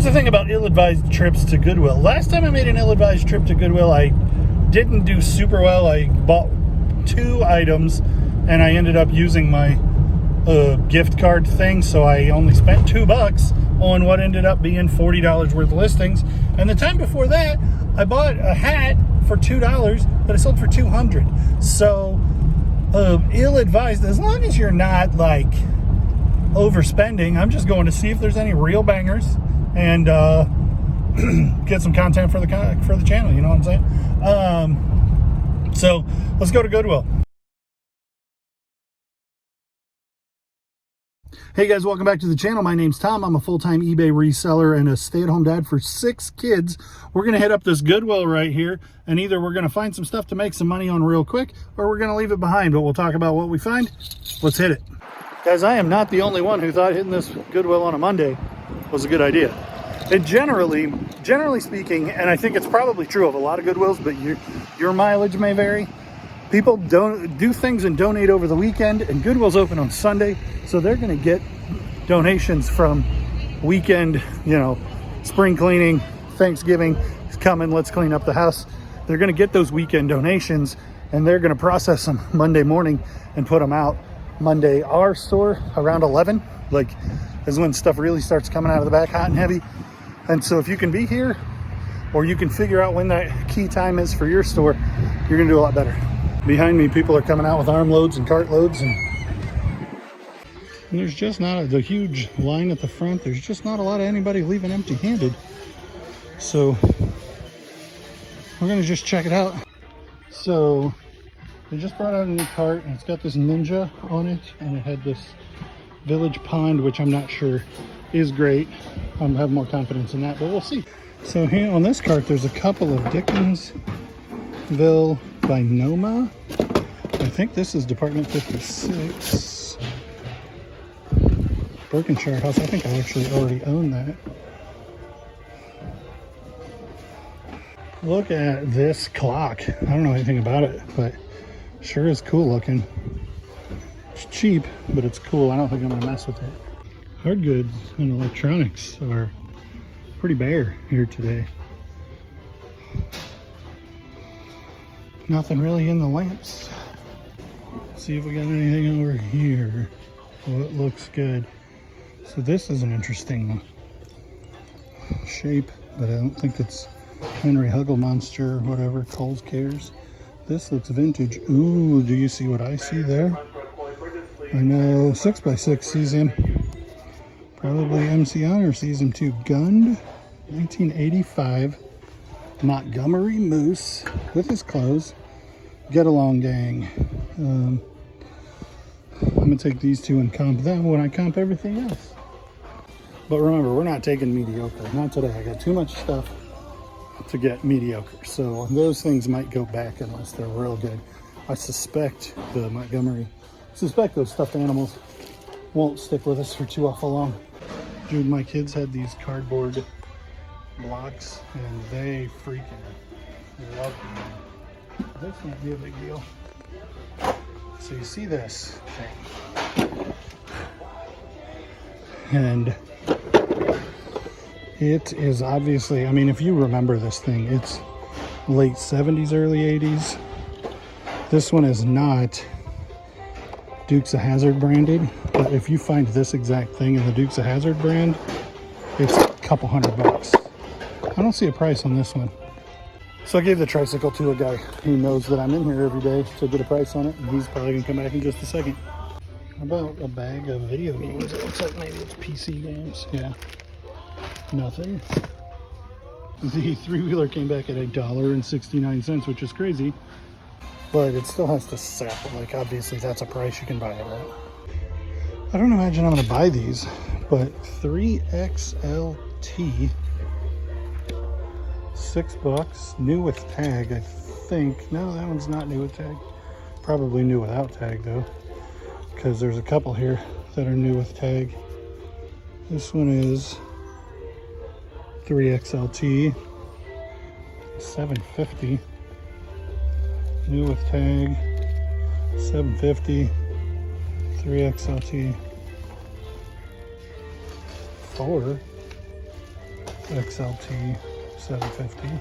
here's the thing about ill-advised trips to Goodwill. Last time I made an ill-advised trip to Goodwill, I didn't do super well. I bought 2 items, and I ended up using my gift card thing, so I only spent $2 on what ended up being $40 worth of listings. And the time before that, I bought a hat for $2 that I sold for $200. So ill-advised, as long as you're not like overspending. I'm just going to see if there's any real bangers and get some content for the channel, you know what I'm saying? So let's go to Goodwill. Hey guys, welcome back to the channel. My name's Tom. I'm a full-time eBay reseller and a stay-at-home dad for 6 kids. We're going to hit up this Goodwill right here, and either we're going to find some stuff to make some money on real quick, or we're going to leave it behind, but we'll talk about what we find. Let's hit it. Guys, I am not the only one who thought hitting this Goodwill on a Monday was a good idea. It generally speaking, and I think it's probably true of a lot of Goodwills, but your mileage may vary. People don't do things and donate over the weekend, and Goodwill's open on Sunday, so they're going to get donations from weekend, you know, spring cleaning, Thanksgiving is coming, let's clean up the house. They're going to get those weekend donations, and they're going to process them Monday morning and put them out Monday. Our store around 11, like, is when stuff really starts coming out of the back hot and heavy. And so if you can be here, or you can figure out when that key time is for your store, you're going to do a lot better. Behind me, people are coming out with armloads and cartloads, and there's just not the huge line at the front. There's just not a lot of anybody leaving empty-handed. So we're gonna just check it out. So they just brought out a new cart, and it's got this Ninja on it, and it had this Village Pond, which I'm not sure is great. I have more confidence in that, but we'll see. So here on this cart, there's a couple of Dickinsville by Noma. I think this is Department 56. Berkshire House. I think I actually already own that. Look at this clock. I don't know anything about it, but sure is cool looking. It's cheap, but it's cool. I don't think I'm gonna mess with it. Hard goods and electronics are pretty bare here today. Nothing really in the lamps. See if we got anything over here. What looks good. So this is an interesting shape, but I don't think it's Henry Huggle-Monster or whatever Kohl's cares. This looks vintage. Ooh, do you see what I see there? I know 6x6 sees him. Probably MC Honor sees him too. Gunned 1985 Montgomery Moose with his clothes. Get along, gang. I'm gonna take these 2 and comp them when I comp everything else. But remember, we're not taking mediocre. Not today. I got too much stuff to get mediocre. So those things might go back unless they're real good. I suspect the Montgomery, those stuffed animals won't stick with us for too awful long. Dude, my kids had these cardboard blocks, and they freaking love them. This might be a big deal. So you see this thing, and it is obviously, I mean, if you remember this thing, it's late 70s, early 80s. This one is not Dukes of Hazzard branded, but if you find this exact thing in the Dukes of Hazzard brand, it's a couple $100. I don't see a price on this one. So I gave the tricycle to a guy who knows that I'm in here every day to get a price on it, and he's probably gonna come back in just a second. How about a bag of video games? It looks like maybe it's PC games. Yeah, nothing. The 3-wheeler came back at $1.69, which is crazy, but it still has to sell. Like, obviously that's a price you can buy it at. I don't imagine I'm gonna buy these, but 3XLT, $6, new with tag, I think. No, that one's not new with tag. Probably new without tag though, because there's a couple here that are new with tag. This one is 3XLT, $7.50. New with tag, $7.50. 3XLT. 4. XLT 750,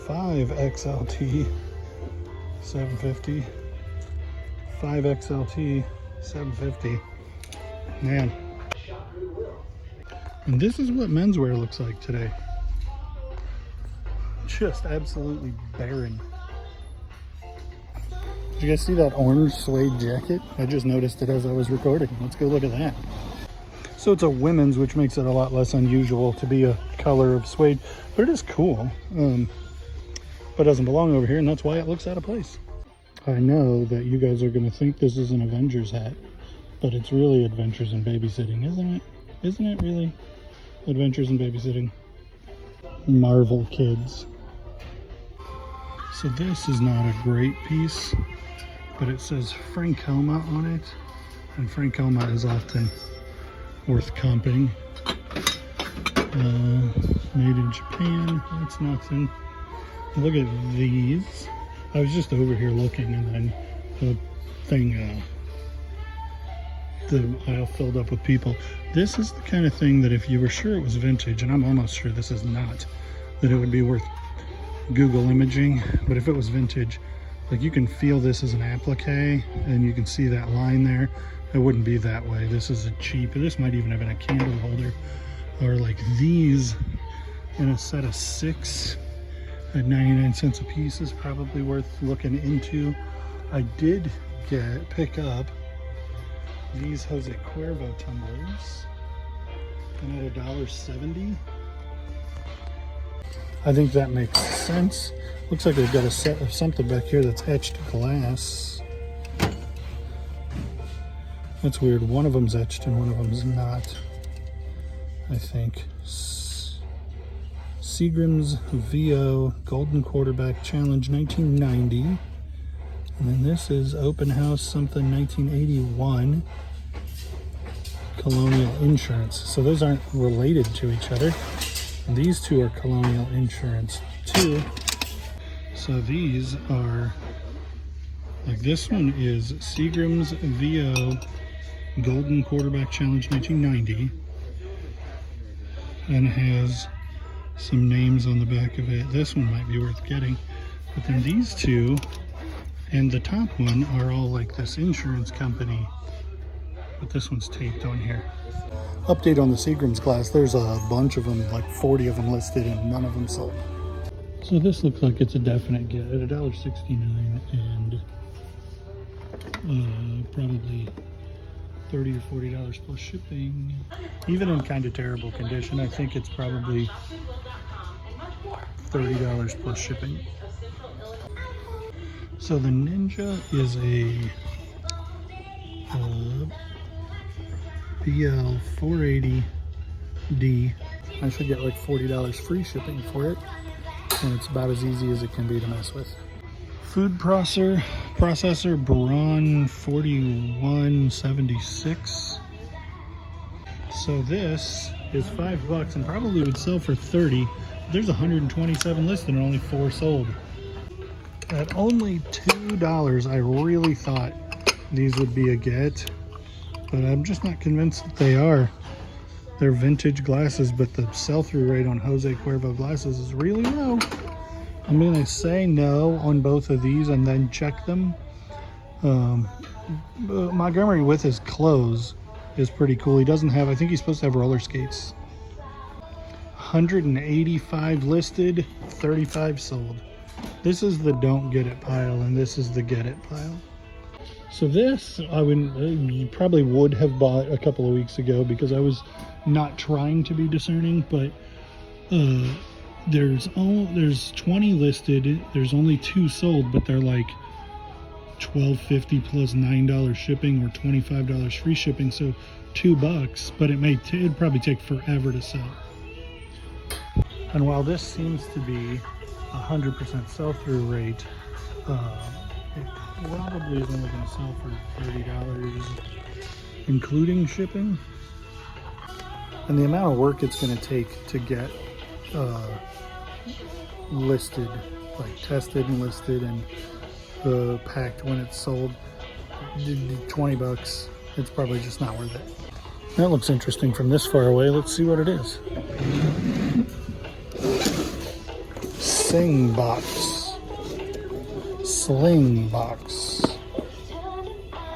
5 XLT 750, 5 XLT 750. Man. And this is what menswear looks like today. Just absolutely barren. Did you guys see that orange suede jacket? I just noticed it as I was recording. Let's go look at that. So it's a women's, which makes it a lot less unusual to be a color of suede, but it is cool. But doesn't belong over here, and that's why it looks out of place. I know that you guys are going to think this is an Avengers hat, but it's really Adventures in Babysitting, isn't it? Isn't it really Adventures in Babysitting? Marvel kids. So this is not a great piece, but it says Frankoma on it, and Frankoma is often worth comping. Made in Japan, that's nothing. Look at these. I was just over here looking, and then the thing, the aisle filled up with people. This is the kind of thing that if you were sure it was vintage, and I'm almost sure this is not, that it would be worth Google imaging. But if it was vintage, like, you can feel this as an applique, and you can see that line there. It wouldn't be that way. This is a cheap, this might even have been a candle holder, or like these in a set of 6 at 99 cents a piece is probably worth looking into. I did pick up these Jose Cuervo tumblers, and at $1.70. I think that makes sense. Looks like they've got a set of something back here that's etched glass. That's weird. One of them's etched and one of them's not, I think. Seagram's VO Golden Quarterback Challenge 1990. And then this is Open House something 1981. Colonial Insurance. So those aren't related to each other. And these two are Colonial Insurance too. So these are, like, this one is Seagram's VO Golden Quarterback Challenge 1990. And it has some names on the back of it. This one might be worth getting. But then these two and the top one are all like this insurance company. But this one's taped on here. Update on the Seagram's glass. There's a bunch of them, like 40 of them listed, and none of them sold. So this looks like it's a definite get at $1.69 and probably $30 or $40 plus shipping. Even in kind of terrible condition, I think it's probably $30 plus shipping. So the Ninja is a BL 480D. I should get like $40 free shipping for it, and it's about as easy as it can be to mess with. Food processor Braun 4176. So this is $5 and probably would sell for 30. There's 127 listed and only 4 sold. At only $2, I really thought these would be a get, but I'm just not convinced that they are. They're vintage glasses, but the sell-through rate on Jose Cuervo glasses is really low. I'm gonna say no on both of these and then check them. Montgomery with his clothes is pretty cool. He doesn't have, I think he's supposed to have roller skates. 185 listed, 35 sold. This is the don't get it pile, and this is the get it pile. So this, you probably would have bought a couple of weeks ago because I was not trying to be discerning, but there's 20 listed, there's only 2 sold, but they're like $12.50 plus $9 shipping or $25 free shipping, so $2, but it'd probably take forever to sell. And while this seems to be 100% sell-through rate, it probably is only going to sell for $30 including shipping. And the amount of work it's going to take to get listed, like tested and listed and packed when it's sold, $20, it's probably just not worth it. That looks interesting from this far away. Let's see what it is. Sing box. Sling box.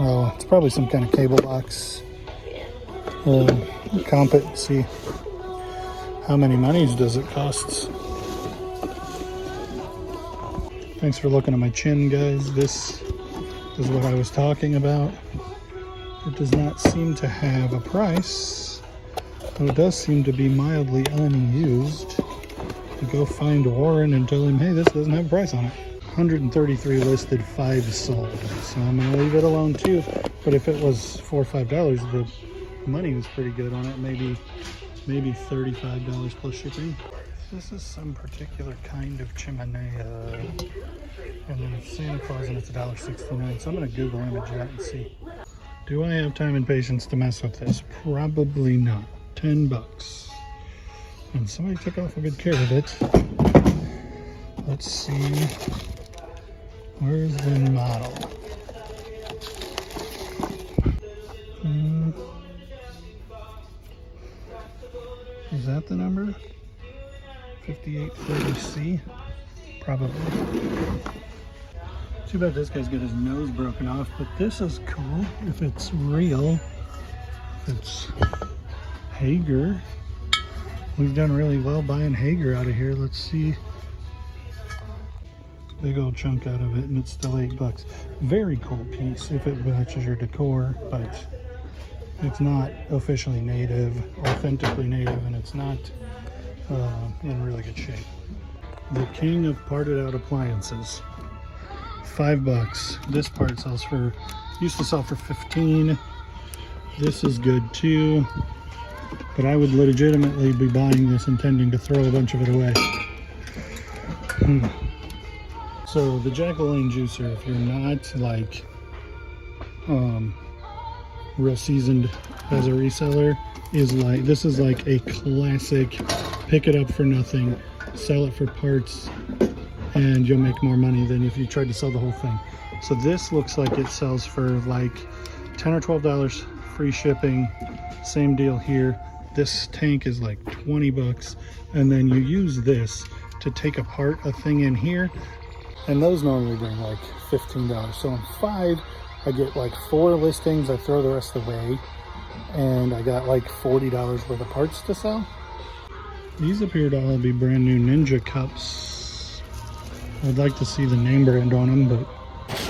Oh, it's probably some kind of cable box. Comp it and see how many monies does it cost. Thanks for looking at my chin, guys. This is what I was talking about. It does not seem to have a price, though it does seem to be mildly unused. You go find Warren and tell him, hey, this doesn't have a price on it. 133 listed, 5 sold. So I'm gonna leave it alone too. But if it was $4 or $5, the money was pretty good on it. Maybe $35 plus shipping. This is some particular kind of chimenea. And then it's Santa Claus and it's $1.69. So I'm gonna Google image that and see. Do I have time and patience to mess with this? Probably not. 10 bucks. And somebody took awful good care of it. Let's see. Where's the model? Is that the number? 5830C? Probably. Too bad this guy's got his nose broken off, but this is cool if it's real. If it's Hager. We've done really well buying Hager out of here. Let's see. Big old chunk out of it, and it's still 8 bucks. Very cool piece if it matches your decor, but it's not officially native, authentically native, and it's not in really good shape. The king of parted out appliances. 5 bucks. This part sells for, used to sell for 15. This is good too, but I would legitimately be buying this intending to throw a bunch of it away. So the Jack-o'-lane juicer, if you're not like real seasoned as a reseller, is like, this is like a classic pick it up for nothing, sell it for parts, and you'll make more money than if you tried to sell the whole thing. So this looks like it sells for like $10 or $12 free shipping. Same deal here. This tank is like 20 bucks, and then you use this to take apart a thing in here, and those normally bring like $15. So in 5, I get like 4 listings. I throw the rest away, and I got like $40 worth of parts to sell. These appear to all be brand new Ninja cups. I'd like to see the name brand on them, but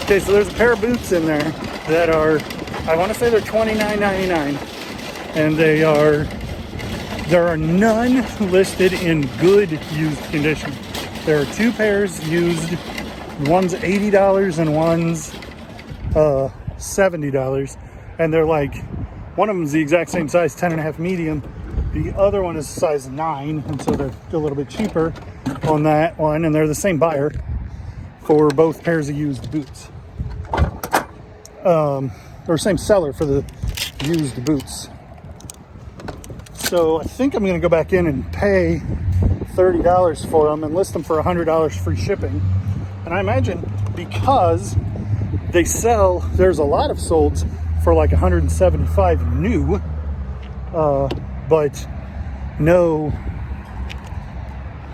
okay. So there's a pair of boots in there that are, I want to say they're $29.99, and there are none listed in good used condition. There are 2 pairs used. One's $80 and one's $70, and they're like, one of them's the exact same size, 10.5 medium. The other one is size 9, and so they're a little bit cheaper on that one, and they're the same buyer for both pairs of used boots. Or same seller for the used boots. So I think I'm going to go back in and pay $30 for them and list them for $100 free shipping. And I imagine because they sell, there's a lot of solds for like $175 new, but no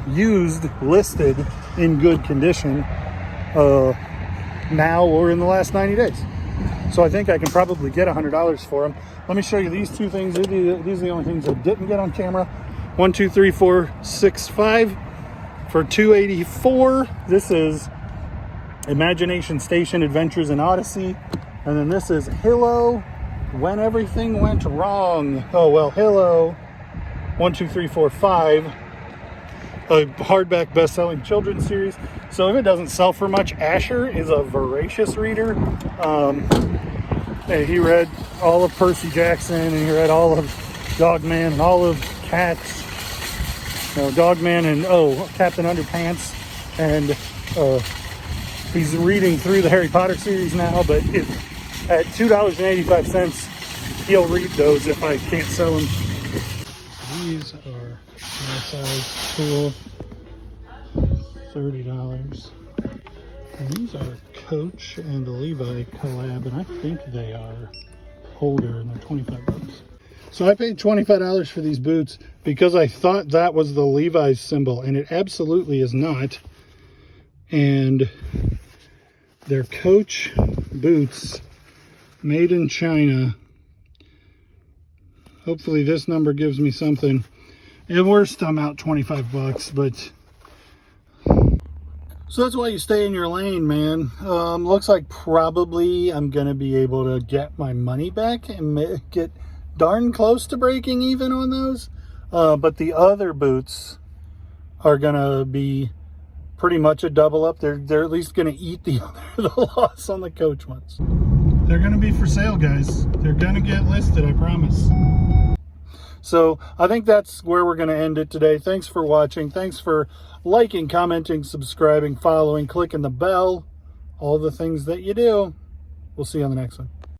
used listed in good condition now or in the last 90 days. So I think I can probably get $100 for them. Let me show you these 2 things. These are the only things I didn't get on camera. 1, 2, 3, 4, 6, 5 for $284. This is Imagination Station Adventures in Odyssey. And then this is Hillo, When Everything Went Wrong. Oh, well, Hillo, 1, 2, 3, 4, 5. A hardback best-selling children's series. So if it doesn't sell for much, Asher is a voracious reader. He read all of Percy Jackson, and he read all of Dogman and all of Cats. Dogman and Captain Underpants, and he's reading through the Harry Potter series now. But at $2.85, he'll read those if I can't sell them. These are my size, cool, $30. And these are Coach and Levi collab, and I think they are older, and they're 25 bucks. So I paid $25 for these boots because I thought that was the Levi's symbol, and it absolutely is not. And they're Coach boots, made in China. Hopefully this number gives me something. At worst, I'm out 25 bucks, but... So that's why you stay in your lane, man. Looks like probably I'm going to be able to get my money back and get darn close to breaking even on those. But the other boots are going to be pretty much a double up. They're at least going to eat the loss on the Coach ones. They're going to be for sale, guys. They're going to get listed, I promise. So I think that's where we're going to end it today. Thanks for watching. Thanks for liking, commenting, subscribing, following, clicking the bell, all the things that you do. We'll see you on the next one.